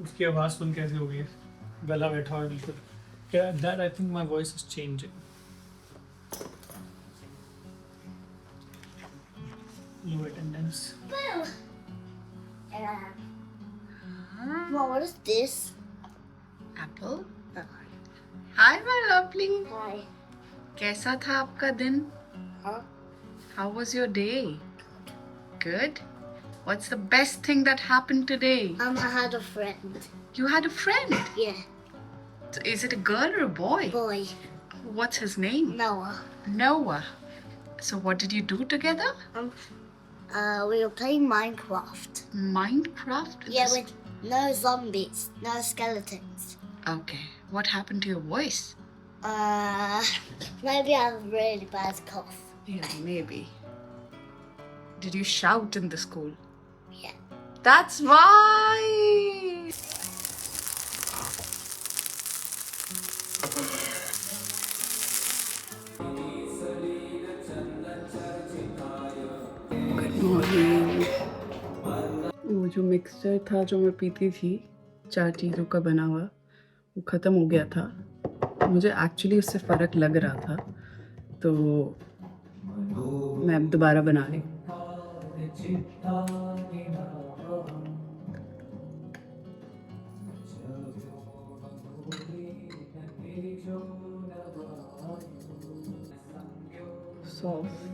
उसकी आवाज़ सुन कैसे हो गई है, गला बैठा हुआ है बिल्कुल। क्या that I think my voice is changing. Low attendance. Mom, what is this? Apple. Hi, my lovely. Hi. कैसा था आपका दिन? Huh? How was your day? Good. What's the best thing that happened today? I had a friend. You had a friend. Yeah, So is it a girl or a boy? boy. What's his name? Noah. Noah. So what did you do together? We were playing Minecraft. Minecraft? Yeah, with no zombies, no skeletons. Okay. What happened to your voice? Maybe I have a really bad cough. Yeah, maybe. Did you shout in the school? Yeah. That's why. Good morning. वो जो mixture था जो मैं पीती थी 4 चीज़ों का बना हुआ, वो ख़त्म हो गया था। मुझे एक्चुअली उससे फ़र्क लग रहा था, तो मैं अब दोबारा बना रही हूँ। Sauce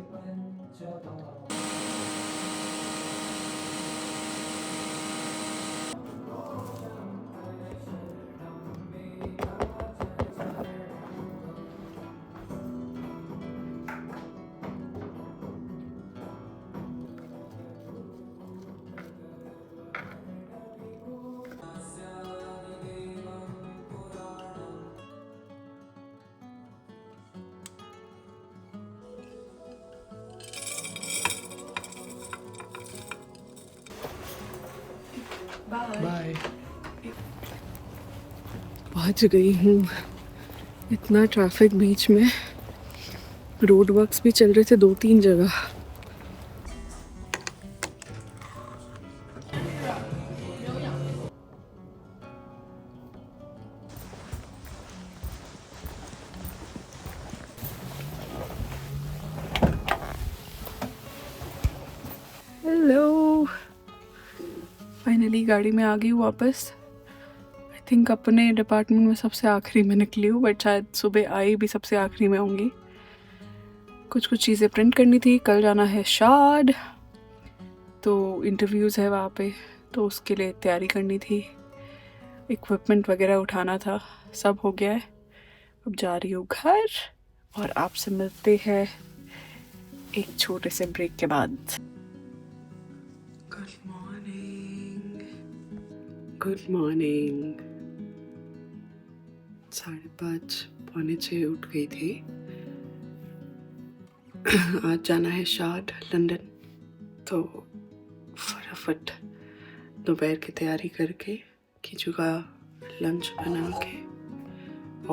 bye. पहुँच गई हूँ। इतना ट्रैफिक बीच में, रोड वर्क्स भी चल रहे थे 2-3 जगह। हेलो, फाइनली गाड़ी में आ गई वापस। आई थिंक अपने डिपार्टमेंट में सबसे आखिरी में निकली हूँ, बट शायद सुबह आई भी सबसे आखिरी में होंगी। कुछ चीज़ें प्रिंट करनी थी, कल जाना है शाद, तो इंटरव्यूज़ है वहाँ पे, तो उसके लिए तैयारी करनी थी। इक्विपमेंट वगैरह उठाना था, सब हो गया है। अब जा रही हूँ घर और आपसे मिलते हैं एक छोटे से ब्रेक के बाद। Good morning. 5:30 पौने 6 उठ गई थी। आज जाना है शाद लंदन, तो फटाफट दोपहर की तैयारी करके कीचू का लंच बना के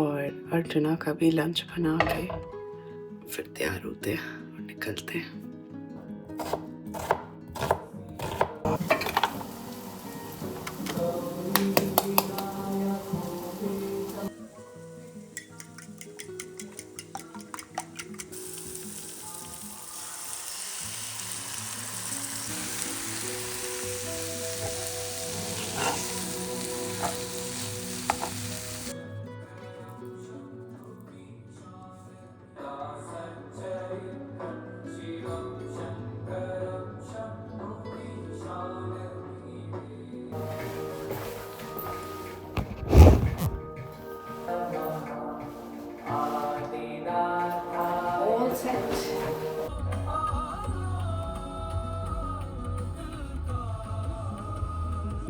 और अर्चना का भी लंच बना के फिर तैयार होते हैं और निकलते हैं।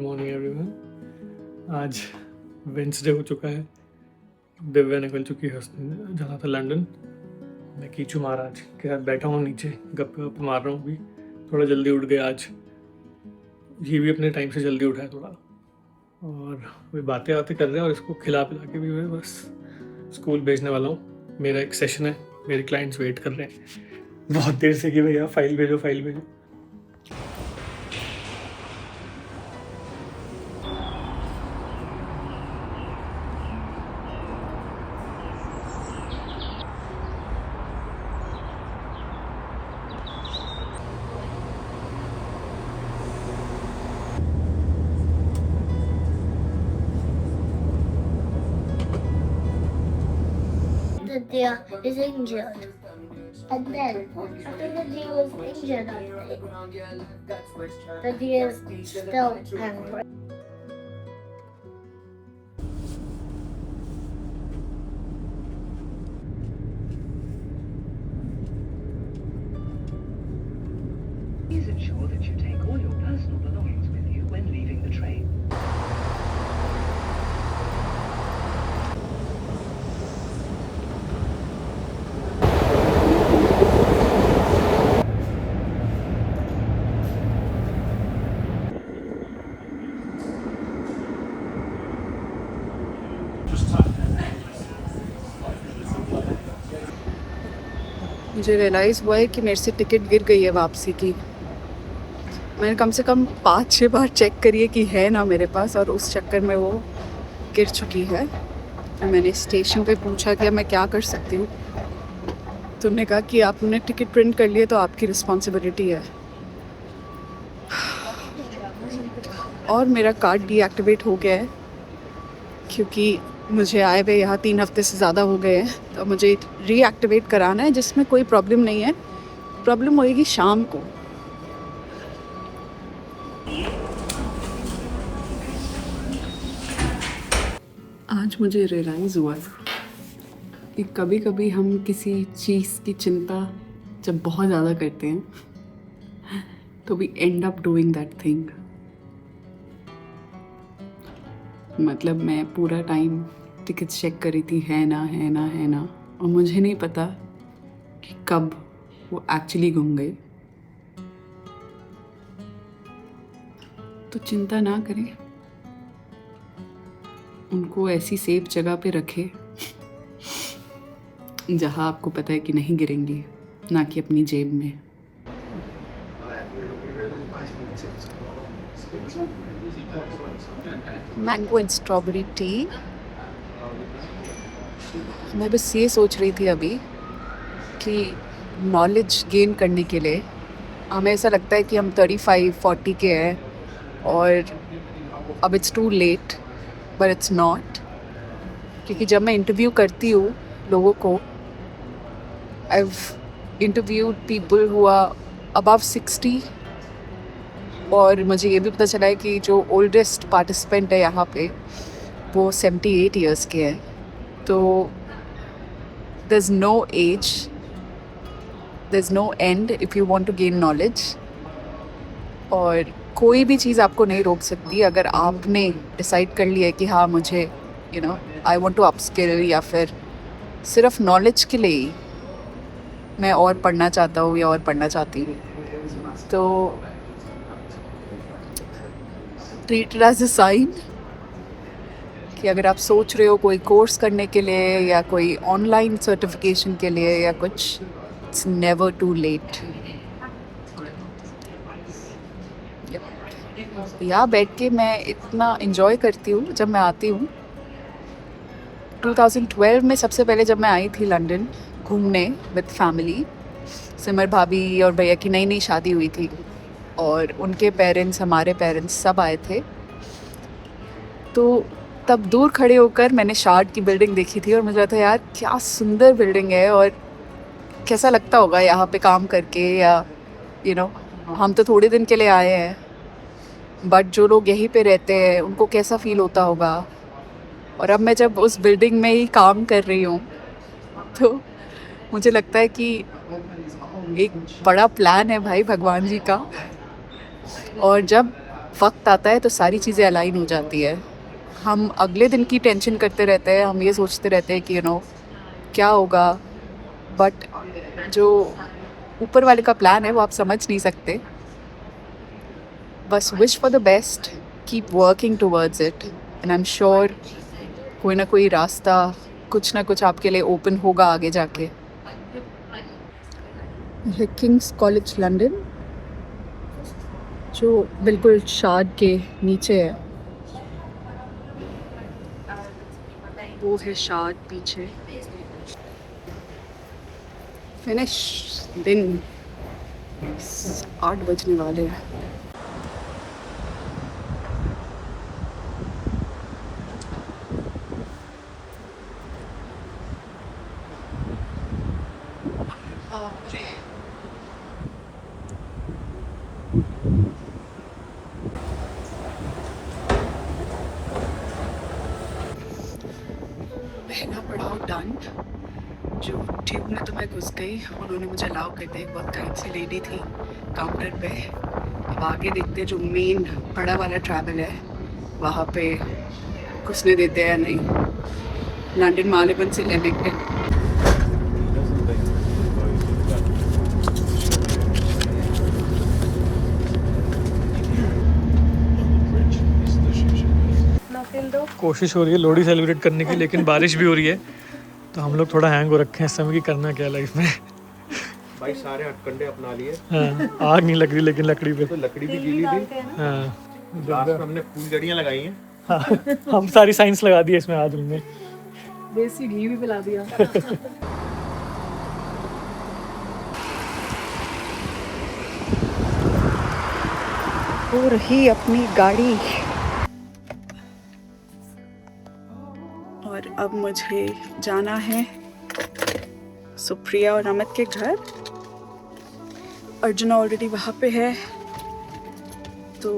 Morning everyone. आज वेंसडे हो चुका है, दिव्या निकल चुकी है, उसने जाना था लंदन। मैं कीचू महाराज के साथ बैठा हूँ नीचे, गप मार रहा हूँ। भी थोड़ा जल्दी उठ गया आज, ये भी अपने टाइम से जल्दी उठा है थोड़ा, और वे बातें कर रहे हैं, और इसको खिला पिला के भी मैं बस स्कूल भेजने वाला हूँ। मेरा एक सेशन है, मेरे क्लाइंट्स वेट कर रहे हैं बहुत देर से कि भैया फाइल भेजो फाइल भेजो। the deer is injured. And then, after the deer was injured, I think, the deer's still angry. Please ensure that you take all your personal belongings with you when leaving the train. मुझे realise हुआ है कि मेरे से ticket गिर गई है वापसी की। मैंने कम से कम 5-6 बार चेक करी है कि है ना मेरे पास, और उस चक्कर में वो गिर चुकी है। तो मैंने स्टेशन पे पूछा कि अब मैं क्या कर सकती हूँ। तो उन्होंने कहा कि आपने टिकट प्रिंट कर लिए तो आपकी रिस्पॉन्सिबिलिटी है। और मेरा कार्ड डीएक्टिवेट हो गया है क्योंकि मुझे आए हुए यहाँ 3 हफ्ते से ज़्यादा हो गए हैं। तो मुझे रीएक्टिवेट कराना है, जिसमें कोई प्रॉब्लम नहीं है। प्रॉब्लम होएगी शाम को। आज मुझे रियलाइज़ हुआ कि कभी कभी हम किसी चीज़ की चिंता जब बहुत ज़्यादा करते हैं तो we end up doing that thing. मतलब मैं पूरा टाइम टिकट चेक करी थी, है ना है ना है ना, और मुझे नहीं पता कि कब वो एक्चुअली गुम गए। तो चिंता ना करें, उनको ऐसी सेफ जगह पे रखें जहाँ आपको पता है कि नहीं गिरेंगी, ना कि अपनी जेब में। Mango and strawberry tea. मैं बस ये सोच रही थी अभी कि नॉलेज गेन करने के लिए हमें ऐसा लगता है कि हम 35-40 के हैं और अब it's too late, but it's not. क्योंकि जब मैं इंटरव्यू करती हूँ लोगों को, I have interviewed people who are above 60, और मुझे ये भी पता चला है कि जो ओल्डेस्ट पार्टिसिपेंट है यहाँ पे वो 78 ईयर्स के हैं। तो there's no age, there's no end if you want to gain knowledge, और कोई भी चीज़ आपको नहीं रोक सकती अगर आपने डिसाइड कर लिया है कि हाँ मुझे आई वांट टू अपस्किल, या फिर सिर्फ नॉलेज के लिए ही मैं और पढ़ना चाहता हूँ या और पढ़ना चाहती हूँ। तो treat it as a sign कि अगर आप सोच रहे हो कोई कोर्स करने के लिए या कोई ऑनलाइन सर्टिफिकेशन के लिए या कुछ, इट्स नेवर टू लेट। यहाँ बैठ के मैं इतना इन्जॉय करती हूँ जब मैं आती हूँ। 2012 में सबसे पहले जब मैं आई थी लंदन घूमने विद फैमिली, सिमर भाभी और भैया की नई नई शादी हुई थी और उनके पेरेंट्स, हमारे पेरेंट्स सब आए थे। तो तब दूर खड़े होकर मैंने शार्ड की बिल्डिंग देखी थी और मुझे लगा था यार क्या सुंदर बिल्डिंग है और कैसा लगता होगा यहाँ पे काम करके, या हम तो थोड़े दिन के लिए आए हैं, बट जो लोग यहीं पे रहते हैं उनको कैसा फील होता होगा। और अब मैं जब उस बिल्डिंग में ही काम कर रही हूँ तो मुझे लगता है कि एक बड़ा प्लान है भाई भगवान जी का, और जब वक्त आता है तो सारी चीज़ें अलाइन हो जाती है। हम अगले दिन की टेंशन करते रहते हैं, हम ये सोचते रहते हैं कि क्या होगा, बट जो ऊपर वाले का प्लान है वो आप समझ नहीं सकते। बस wish for the best, keep working towards it, and I am sure कोई ना कोई रास्ता, कुछ ना कुछ आपके लिए ओपन होगा आगे जाके। किंग्स कॉलेज लंदन जो बिल्कुल शार्ड के नीचे है, वो है शार्ड पीछे। फिनिश दिन 8 बजने वाले हैं। पहला पड़ाव डन। जो ट्यूब में तो मैं घुस गई, उन्होंने मुझे अलाउ कर दिया। बहुत काइंड सी लेडी थी काउंटर पे। अब आगे देखते जो मेन बड़ा वाला ट्रैवल है वहाँ पे घुसने देते हैं या नहीं। लंदन मालेबन से लेने के कोशिश हो रही है लोहड़ी सेलिब्रेट करने की, लेकिन बारिश भी हो रही है, तो हम लोग थोड़ा हैंग हो रखे हैं इस समय की करना क्या लाइफ में। भाई सारे हथकंडे अपना लिए। हाँ, आग नहीं लग रही लेकिन लकड़ी पे। तो लकड़ी भी गीली थी। हाँ, लास्ट में हमने फूलझड़ियाँ लगाई हैं। हाँ, हम सारी साइंस लगा दी है इसमें आज हमने। देसी घी भी पिला दिया। हो रही अपनी गाड़ी। और अब मुझे जाना है सुप्रिया और अमित के घर। अर्जुना ऑलरेडी वहाँ पे है, तो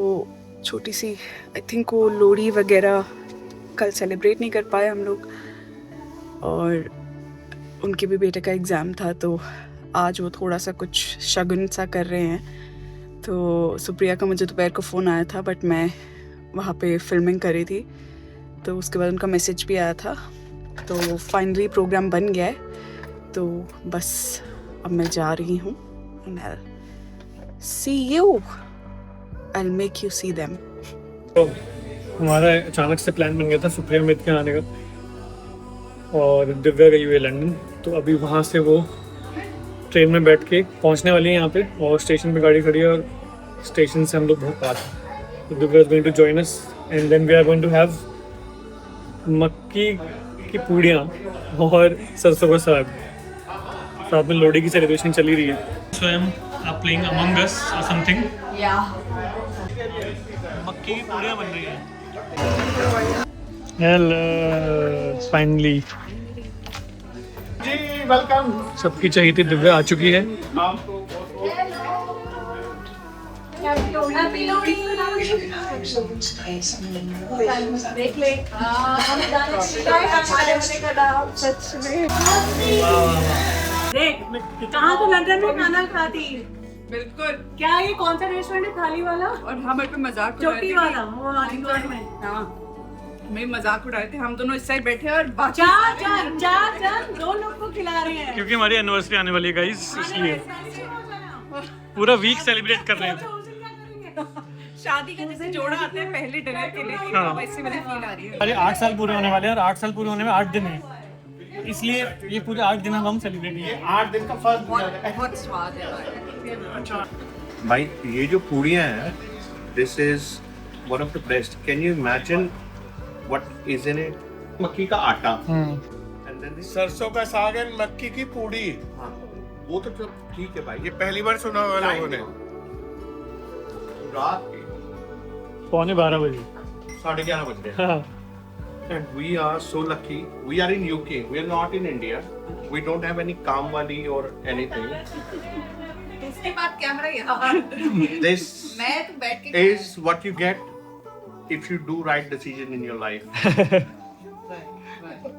छोटी सी आई थिंक वो लोहड़ी वगैरह कल सेलिब्रेट नहीं कर पाए हम लोग, और उनके भी बेटे का एग्ज़ाम था, तो आज वो थोड़ा सा कुछ शगुन सा कर रहे हैं। तो सुप्रिया का मुझे दोपहर को फ़ोन आया था, बट मैं वहाँ पे फिल्मिंग कर रही थी, तो उसके बाद उनका मैसेज भी आया था। तो फाइनली प्रोग्राम बन गया है, तो बस अब मैं जा रही हूँ। See you. I'll make you see them. तो हमारा अचानक से प्लान बन गया था सुप्रिया अमित के आने का, और दिव्या गई हुई है लंदन, तो अभी वहाँ से वो ट्रेन में बैठ के पहुँचने वाली है यहाँ पे, और स्टेशन पे गाड़ी खड़ी है, और स्टेशन से हम लोग बहुत पास हैं। तो Divya is going to join us, and then we are going to have मक्की की पूड़ियाँ और सरसों का साग। साथ में लोहड़ी की सेलिब्रेशन चली रही है। सो आई एम प्लेइंग अमंग अस और समथिंग। मक्की की पूड़ियाँ बन रही हैं। हेलो, फाइनली जी वेलकम। सबकी चाहिए थी दिव्या आ चुकी है। देख ले देख कहाँ तो लंदन में खाना खाती। बिल्कुल। क्या ये कौन सा रेस्टोरेंट है थाली वाला? और हम पे मजाक चोटी वाला वो रिजॉर्ट में। हाँ, मैं मजाक उड़ा रहे थे। हम दोनों इस साइड बैठे और चार दो लोग को खिला रहे हैं, क्योंकि हमारी एनिवर्सरी आने वाली है गाइस, इसलिए पूरा वीक सेलिब्रेट कर रहे हैं। शादी का जैसे जोड़ा आते हैं पहले डिनर के लिए, हाँ। वैसे वाली फील आ रही है। अरे 8 साल पूरे होने वाले हैं, और 8 साल पूरे होने में 8 दिन है, इसलिए ये पूरे 8 दिन हम सेलिब्रेट किए। 8 दिन का फर्स्ट बहुत स्वाद है। भाई ये जो पूड़ियाँ हैं, this is one of the best. Can you imagine what is in it? मक्की का आटा एंड देन सरसों का साग एंड मक्की की पूड़ी। हाँ, वो तो ठीक है भाई। ये पहली बार सुना हुआ लोगों ने। रात के 11:15 बजे। 11:30 बज रहे हैं। हाँ, And we are so lucky. We are in UK. We are not in India. We don't have any Kamwali or anything. उसके बाद कैमरा यहाँ। This मैं तो बैठ के is what you get if you do right decision in your life.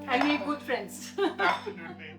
and we good friends. Absolutely.